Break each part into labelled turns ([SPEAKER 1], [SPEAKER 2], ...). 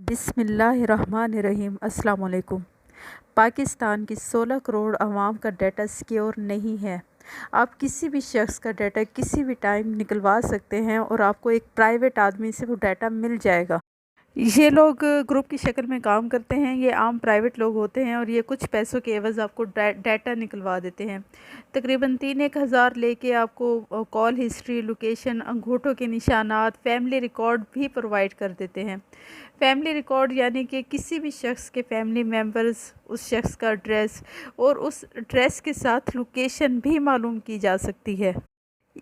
[SPEAKER 1] बिस्मिल्लाहिर्रहमानिर्रहीम। अस्सलाम वालेकुम। पाकिस्तान की 16 करोड़ आवाम का डाटा सिक्योर नहीं है। आप किसी भी शख्स का डाटा किसी भी टाइम निकलवा सकते हैं और आपको एक प्राइवेट आदमी से वो डाटा मिल जाएगा। ये लोग ग्रुप की शक्ल में काम करते हैं, ये आम प्राइवेट लोग होते हैं और ये कुछ पैसों के एवज़ आपको डाटा निकलवा देते हैं। तकरीबन 3-1 हज़ार लेके आपको कॉल हिस्ट्री, लोकेशन, अंगूठों के निशानात, फैमिली रिकॉर्ड भी प्रोवाइड कर देते हैं। फैमिली रिकॉर्ड यानी कि किसी भी शख्स के फैमिली मेम्बर्स, उस शख्स का एड्रेस और उस एड्रेस के साथ लोकेशन भी मालूम की जा सकती है।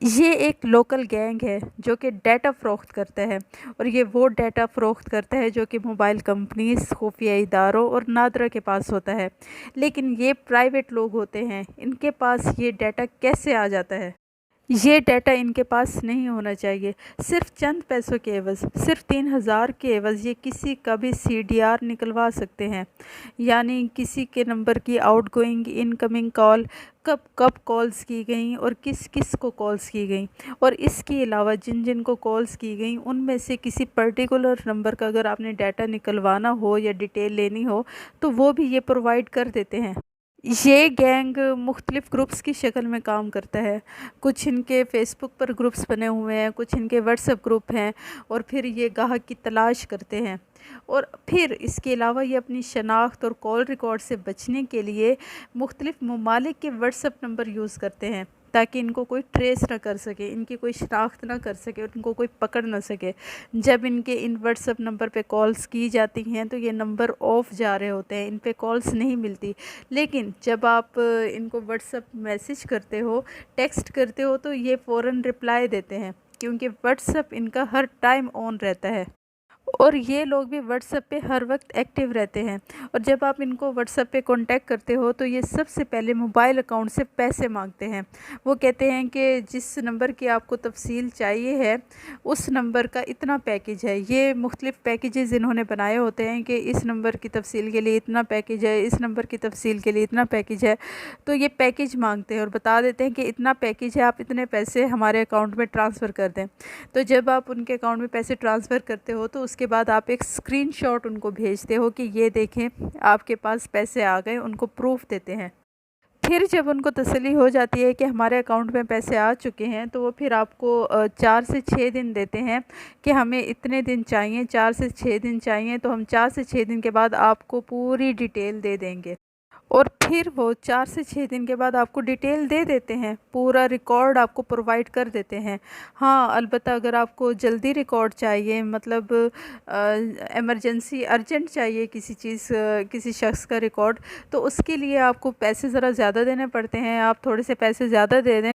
[SPEAKER 1] ये एक लोकल गैंग है जो कि डाटा फ़रोख्त करता है और ये वो डाटा फ़रोख्त करता है जो कि मोबाइल कंपनीज़, खुफिया इदारों और नादरा के पास होता है। लेकिन ये प्राइवेट लोग होते हैं, इनके पास ये डाटा कैसे आ जाता है? ये डाटा इनके पास नहीं होना चाहिए। सिर्फ चंद पैसों के एवज़, सिर्फ 3,000 के एवज़ ये किसी का भी सीडीआर निकलवा सकते हैं। यानी किसी के नंबर की आउटगोइंग, इनकमिंग कॉल, कब कब कॉल्स की गई और किस किस को कॉल्स की गई, और इसके अलावा जिन जिन को कॉल्स की गई उनमें से किसी पर्टिकुलर नंबर का अगर आपने डाटा निकलवाना हो या डिटेल लेनी हो तो वो भी ये प्रोवाइड कर देते हैं। ये गैंग मुख्तलिफ़ ग्रुप्स की शक्ल में काम करता है। कुछ इनके फ़ेसबुक पर ग्रुप्स बने हुए हैं, कुछ इनके व्हाट्सएप ग्रुप हैं और फिर ये गाहक की तलाश करते हैं। और फिर इसके अलावा ये अपनी शनाख्त और कॉल रिकॉर्ड से बचने के लिए मुख्तलिफ़ ममालिक के व्हाट्सएप नंबर यूज़ करते हैं ताकि इनको कोई ट्रेस ना कर सके, इनकी कोई शनाख्त ना कर सके और इनको कोई पकड़ ना सके। जब इनके इन व्हाट्सएप नंबर पे कॉल्स की जाती हैं तो ये नंबर ऑफ जा रहे होते हैं, इन पे कॉल्स नहीं मिलती। लेकिन जब आप इनको व्हाट्सएप मैसेज करते हो, टेक्स्ट करते हो तो ये फ़ौरन रिप्लाई देते हैं क्योंकि व्हाट्सएप इनका हर टाइम ऑन रहता है और ये लोग भी व्हाट्सएप पे हर वक्त एक्टिव रहते हैं। और जब आप इनको व्हाट्सएप पे कांटेक्ट करते हो तो ये सबसे पहले मोबाइल अकाउंट से पैसे मांगते हैं। वो कहते हैं कि जिस नंबर की आपको तफसील चाहिए है उस नंबर का इतना पैकेज है। ये मुख्तलिफ़ पैकेजेस इन्होंने बनाए होते हैं कि इस नंबर की तफसील के लिए इतना पैकेज है, इस नंबर की तफसील के लिए इतना पैकेज है। तो ये पैकेज मांगते हैं और बता देते हैं कि इतना पैकेज है, आप इतने पैसे हमारे अकाउंट में ट्रांसफ़र कर दें। तो जब आप उनके अकाउंट में पैसे ट्रांसफ़र करते हो तो उसके बाद आप एक स्क्रीनशॉट उनको भेजते हो कि ये देखें आपके पास पैसे आ गए, उनको प्रूफ देते हैं। फिर जब उनको तसल्ली हो जाती है कि हमारे अकाउंट में पैसे आ चुके हैं तो वो फिर आपको 4 से 6 दिन देते हैं कि हमें इतने दिन चाहिए, 4 से 6 दिन चाहिए, तो हम 4 से 6 दिन के बाद आपको पूरी डिटेल दे देंगे। और फिर वो 4 से 6 दिन के बाद आपको डिटेल दे देते हैं, पूरा रिकॉर्ड आपको प्रोवाइड कर देते हैं। हाँ, अलबत्ता अगर आपको जल्दी रिकॉर्ड चाहिए, मतलब इमरजेंसी अर्जेंट चाहिए किसी चीज़, किसी शख्स का रिकॉर्ड, तो उसके लिए आपको पैसे ज़रा ज़्यादा देने पड़ते हैं। आप थोड़े से पैसे ज़्यादा दे दें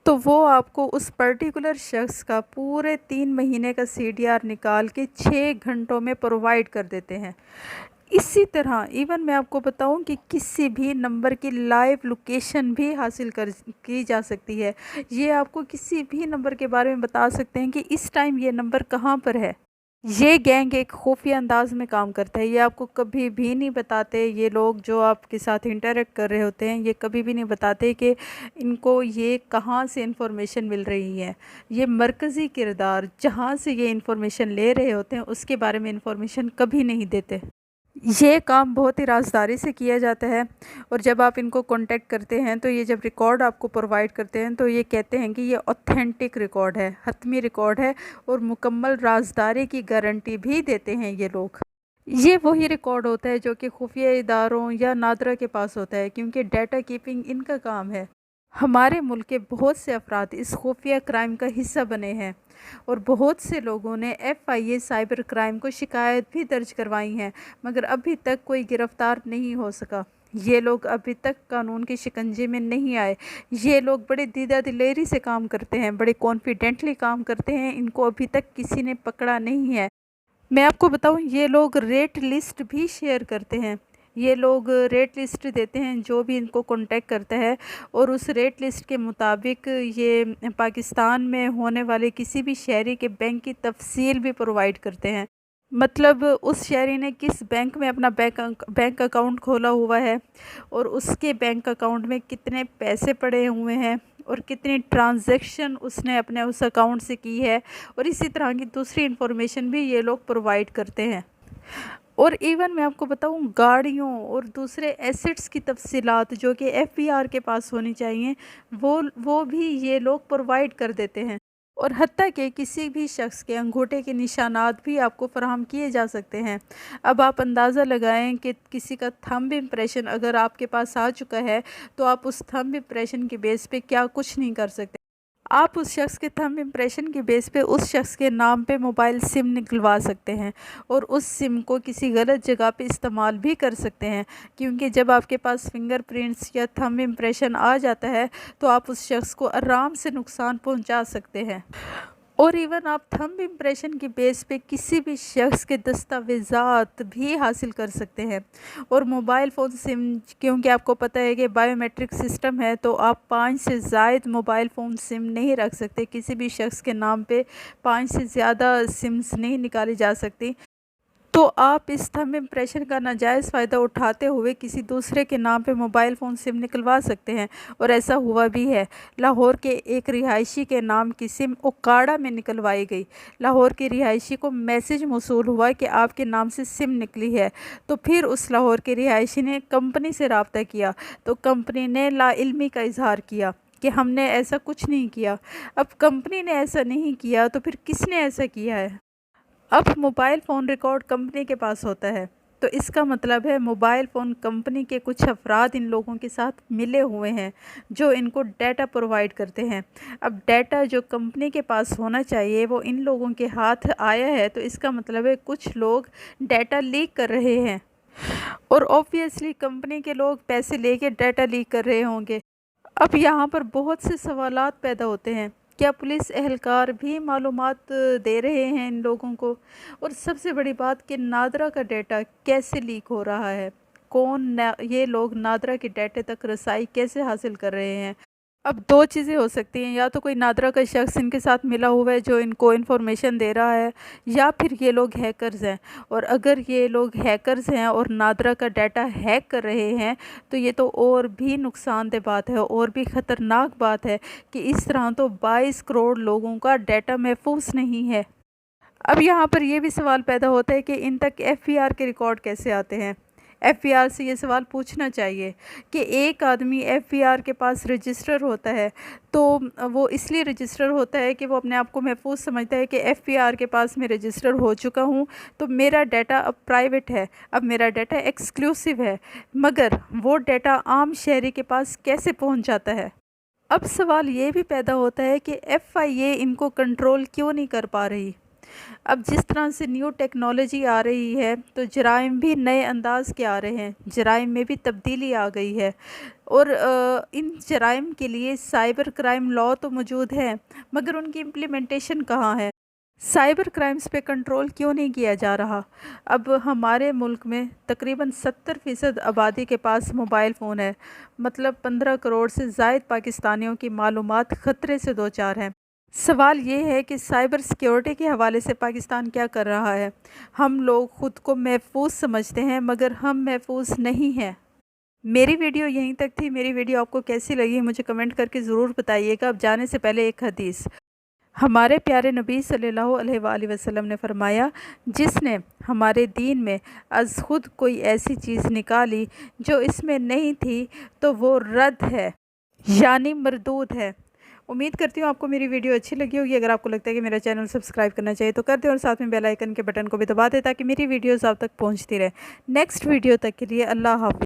[SPEAKER 1] तो वो आपको उस पर्टिकुलर शख्स का पूरे 3 महीने का सीडीआर निकाल के 6 घंटों में प्रोवाइड कर देते हैं। इसी तरह इवन मैं आपको बताऊं कि किसी भी नंबर की लाइव लोकेशन भी हासिल कर की जा सकती है। ये आपको किसी भी नंबर के बारे में बता सकते हैं कि इस टाइम ये नंबर कहाँ पर है। ये गैंग एक खुफिया अंदाज में काम करता है। ये आपको कभी भी नहीं बताते, ये लोग जो आपके साथ इंटरेक्ट कर रहे होते हैं ये कभी भी नहीं बताते कि इनको ये कहाँ से इंफॉर्मेशन मिल रही है। ये मरकज़ी किरदार जहाँ से ये इंफॉर्मेशन ले रहे होते हैं उसके बारे में इंफॉर्मेशन कभी नहीं देते। ये काम बहुत ही राज़दारी से किया जाता है और जब आप इनको कांटेक्ट करते हैं तो ये जब रिकॉर्ड आपको प्रोवाइड करते हैं तो ये कहते हैं कि ये ऑथेंटिक रिकॉर्ड है, हतमी रिकॉर्ड है और मुकम्मल राज़दारी की गारंटी भी देते हैं ये लोग। ये वही रिकॉर्ड होता है जो कि खुफिया इदारों या नादरा के पास होता है क्योंकि डाटा कीपिंग इनका काम है। हमारे मुल्क के बहुत से अफराद इस खुफिया क्राइम का हिस्सा बने हैं और बहुत से लोगों ने एफआईए साइबर क्राइम को शिकायत भी दर्ज करवाई हैं, मगर अभी तक कोई गिरफ़्तार नहीं हो सका। ये लोग अभी तक कानून के शिकंजे में नहीं आए। ये लोग बड़े दीदा दिलेरी से काम करते हैं, बड़े कॉन्फिडेंटली काम करते हैं, इनको अभी तक किसी ने पकड़ा नहीं है। मैं आपको बताऊं, ये लोग रेट लिस्ट भी शेयर करते हैं। ये लोग रेट लिस्ट देते हैं जो भी इनको कांटेक्ट करता है और उस रेट लिस्ट के मुताबिक ये पाकिस्तान में होने वाले किसी भी शहरी के बैंक की तफसील भी प्रोवाइड करते हैं। मतलब उस शहरी ने किस बैंक में अपना बैंक अकाउंट खोला हुआ है और उसके बैंक अकाउंट में कितने पैसे पड़े हुए हैं और कितनी ट्रांजैक्शन उसने अपने उस अकाउंट से की है और इसी तरह की दूसरी इन्फॉर्मेशन भी ये लोग प्रोवाइड करते हैं। اور ایون میں آپ کو بتاؤں گاڑیوں اور دوسرے ایسٹس کی تفصیلات جو کہ FBR کے پاس ہونی چاہیے وہ بھی یہ لوگ پرووائڈ کر دیتے ہیں، اور حتیٰ کہ کسی بھی شخص کے انگوٹھے کے نشانات بھی آپ کو فراہم کیے جا سکتے ہیں۔ اب آپ اندازہ لگائیں کہ کسی کا تھمب امپریشن اگر آپ کے پاس آ چکا ہے تو آپ اس تھمب امپریشن کے بیس پہ کیا کچھ نہیں کر سکتے۔ آپ اس شخص کے تھمب امپریشن کے بیس پہ اس شخص کے نام پہ موبائل سم نکلوا سکتے ہیں، اور اس سم کو کسی غلط جگہ پہ استعمال بھی کر سکتے ہیں، کیونکہ جب آپ کے پاس فنگر پرنٹس یا تھمب امپریشن آ جاتا ہے تو آپ اس شخص کو آرام سے نقصان پہنچا سکتے ہیں۔ اور ایون آپ تھمب امپریشن کے بیس پہ کسی بھی شخص کے دستاویزات بھی حاصل کر سکتے ہیں، اور موبائل فون سم کیونکہ آپ کو پتہ ہے کہ بائیو میٹرک سسٹم ہے تو آپ 5 سے زائد موبائل فون سم نہیں رکھ سکتے، کسی بھی شخص کے نام پہ 5 سے زیادہ سمز نہیں نکالی جا سکتی۔ تو آپ اس تھمب امپریشن کا ناجائز فائدہ اٹھاتے ہوئے کسی دوسرے کے نام پہ موبائل فون سم نکلوا سکتے ہیں، اور ایسا ہوا بھی ہے۔ لاہور کے ایک رہائشی کے نام کی سم اوکاڑا میں نکلوائی گئی۔ لاہور کے رہائشی کو میسج موصول ہوا کہ آپ کے نام سے سم نکلی ہے، تو پھر اس لاہور کے رہائشی نے کمپنی سے رابطہ کیا، تو کمپنی نے لا علمی کا اظہار کیا کہ ہم نے ایسا کچھ نہیں کیا۔ اب کمپنی نے ایسا نہیں کیا تو پھر کس نے ایسا کیا ہے؟ اب موبائل فون ریکارڈ کمپنی کے پاس ہوتا ہے، تو اس کا مطلب ہے موبائل فون کمپنی کے کچھ افراد ان لوگوں کے ساتھ ملے ہوئے ہیں جو ان کو ڈیٹا پرووائڈ کرتے ہیں۔ اب ڈیٹا جو کمپنی کے پاس ہونا چاہیے وہ ان لوگوں کے ہاتھ آیا ہے، تو اس کا مطلب ہے کچھ لوگ ڈیٹا لیک کر رہے ہیں، اور اوبویسلی کمپنی کے لوگ پیسے لے کے ڈیٹا لیک کر رہے ہوں گے۔ اب یہاں پر بہت سے سوالات پیدا ہوتے ہیں، کیا پولیس اہلکار بھی معلومات دے رہے ہیں ان لوگوں کو؟ اور سب سے بڑی بات کہ نادرا کا ڈیٹا کیسے لیک ہو رہا ہے؟ یہ لوگ نادرا کے ڈیٹے تک رسائی کیسے حاصل کر رہے ہیں؟ اب دو چیزیں ہو سکتی ہیں، یا تو کوئی نادرا کا شخص ان کے ساتھ ملا ہوا ہے جو ان کو انفارمیشن دے رہا ہے، یا پھر یہ لوگ ہیکرز ہیں، اور اگر یہ لوگ ہیکرز ہیں اور نادرا کا ڈیٹا ہیک کر رہے ہیں تو یہ تو اور بھی نقصان دہ بات ہے، اور بھی خطرناک بات ہے کہ اس طرح تو 22 کروڑ لوگوں کا ڈیٹا محفوظ نہیں ہے۔ اب یہاں پر یہ بھی سوال پیدا ہوتا ہے کہ ان تک FBR کے ریکارڈ کیسے آتے ہیں؟ FBR سے یہ سوال پوچھنا چاہیے کہ ایک آدمی FBR کے پاس رجسٹر ہوتا ہے تو وہ اس لیے رجسٹر ہوتا ہے کہ وہ اپنے آپ کو محفوظ سمجھتا ہے کہ FBR کے پاس میں رجسٹر ہو چکا ہوں تو میرا ڈیٹا اب پرائیویٹ ہے، اب میرا ڈیٹا ایکسکلوسیو ہے، مگر وہ ڈیٹا عام شہری کے پاس کیسے پہنچ جاتا ہے؟ اب سوال یہ بھی پیدا ہوتا ہے کہ FIA ان کو کنٹرول کیوں نہیں کر پا رہی؟ اب جس طرح سے نیو ٹیکنالوجی آ رہی ہے تو جرائم بھی نئے انداز کے آ رہے ہیں، جرائم میں بھی تبدیلی آ گئی ہے، اور ان جرائم کے لیے سائبر کرائم لا تو موجود ہے مگر ان کی امپلیمنٹیشن کہاں ہے؟ سائبر کرائمز پہ کنٹرول کیوں نہیں کیا جا رہا؟ اب ہمارے ملک میں تقریباً 70% آبادی کے پاس موبائل فون ہے، مطلب 15 کروڑ سے زائد پاکستانیوں کی معلومات خطرے سے دوچار ہیں۔ سوال یہ ہے کہ سائبر سیکیورٹی کے حوالے سے پاکستان کیا کر رہا ہے؟ ہم لوگ خود کو محفوظ سمجھتے ہیں مگر ہم محفوظ نہیں ہیں۔ میری ویڈیو یہیں تک تھی۔ میری ویڈیو آپ کو کیسی لگی مجھے کمنٹ کر کے ضرور بتائیے گا۔ اب جانے سے پہلے ایک حدیث، ہمارے پیارے نبی صلی اللہ علیہ وآلہ وسلم نے فرمایا، جس نے ہمارے دین میں از خود کوئی ایسی چیز نکالی جو اس میں نہیں تھی تو وہ رد ہے، یعنی مردود ہے۔ امید کرتی ہوں آپ کو میری ویڈیو اچھی لگی ہوگی۔ اگر آپ کو لگتا ہے کہ میرا چینل سبسکرائب کرنا چاہیے تو کر دیں، اور ساتھ میں بیل آئیکن کے بٹن کو بھی دبا دیں تاکہ میری ویڈیوز آپ تک پہنچتی رہے۔ نیکسٹ ویڈیو تک کے لیے اللہ حافظ۔